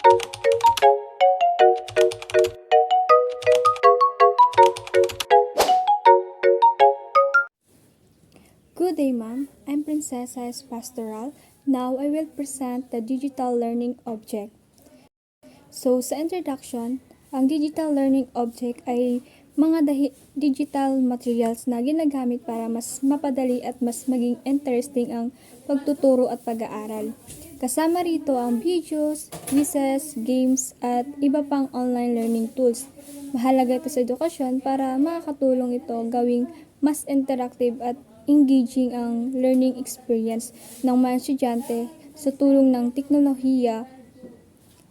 Good day, ma'am. I'm Princesa S. Pastoral. Now, I will present the digital learning object. So, sa introduction, ang digital learning object ay mga digital materials na ginagamit para mas mapadali at mas maging interesting ang pagtuturo at pag-aaral. Kasama rito ang videos, quizzes, games, at iba pang online learning tools. Mahalaga ito sa edukasyon para makakatulong ito gawing mas interactive at engaging ang learning experience ng mga estudyante sa tulong ng teknolohiya,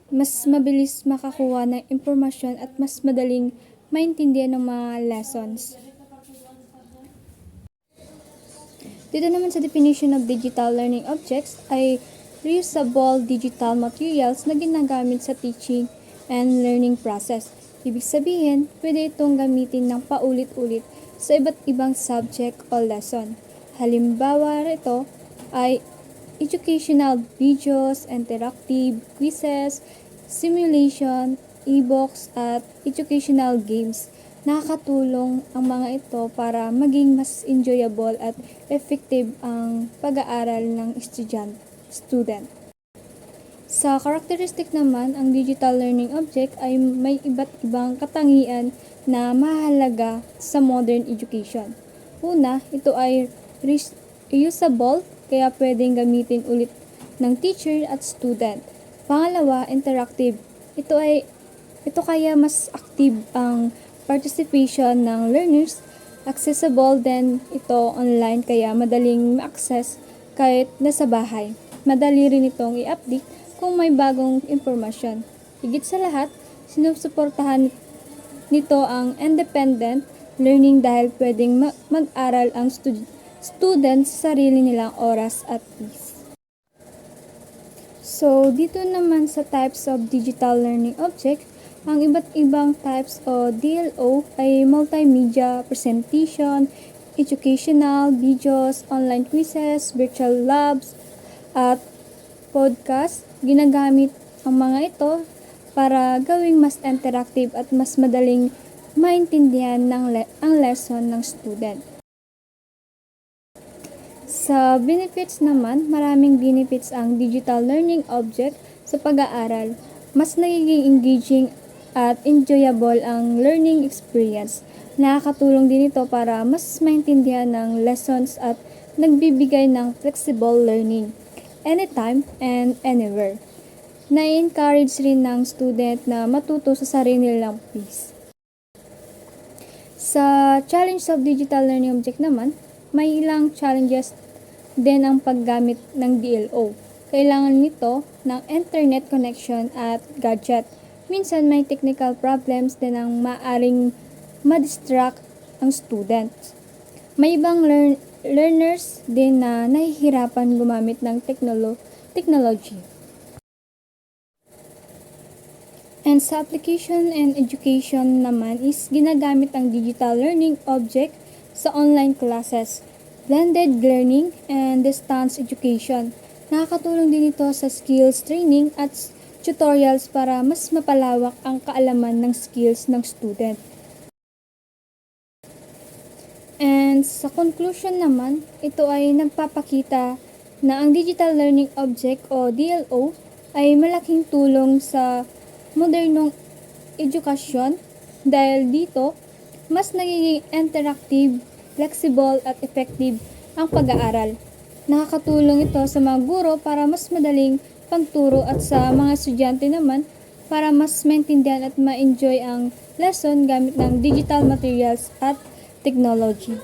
mas mabilis makakuha ng impormasyon at mas madaling maintindihan ng mga lessons. Dito naman sa definition of digital learning objects ay reusable digital materials na ginagamit sa teaching and learning process. Ibig sabihin, pwede itong gamitin ng paulit-ulit sa iba't ibang subject o lesson. Halimbawa rito ay educational videos, interactive quizzes, simulation, e-books at educational games. Nakakatulong ang mga ito para maging mas enjoyable at effective ang pag-aaral ng student. Sa characteristic naman, ang digital learning object ay may iba't ibang katangian na mahalaga sa modern education. Una, ito ay reusable, kaya pwedeng gamitin ulit ng teacher at student. Pangalawa, interactive. Ito kaya mas active ang participation ng learners. Accessible din ito online kaya madaling ma-access kahit nasa bahay. Madali rin itong i-update kung may bagong impormasyon. Higit sa lahat, sinusuportahan nito ang independent learning dahil pwedeng mag-aral ang students sa sarili nilang oras at pace. So, dito naman sa types of digital learning object, ang iba't ibang types o DLO ay multimedia, presentation, educational, videos, online quizzes, virtual labs, at podcast. Ginagamit ang mga ito para gawing mas interactive at mas madaling maintindihan ang lesson ng student. Sa benefits naman, maraming benefits ang digital learning object sa pag-aaral. Mas nagiging engaging at enjoyable ang learning experience. Nakakatulong din ito para mas maintindihan ng lessons at nagbibigay ng flexible learning anytime and anywhere. Na-encourage rin ng student na matuto sa sarili nilang pace. Sa challenge of digital learning object naman, may ilang challenges din ang paggamit ng DLO. Kailangan nito ng internet connection at gadget. Minsan may technical problems din ang maaring ma-distract ang students. May ibang learners din na nahihirapan gumamit ng technology. And sa application and education naman is ginagamit ang digital learning object sa online classes, blended learning, and distance education. Nakakatulong din ito sa skills training at tutorials para mas mapalawak ang kaalaman ng skills ng student. And sa conclusion naman, ito ay nagpapakita na ang digital learning object o DLO ay malaking tulong sa modernong edukasyon dahil dito mas nagiging interactive, flexible at effective ang pag-aaral. Nakakatulong ito sa mga guro para mas madaling pagturo at sa mga estudyante naman para mas maintindihan at ma-enjoy ang lesson gamit ng digital materials at technology.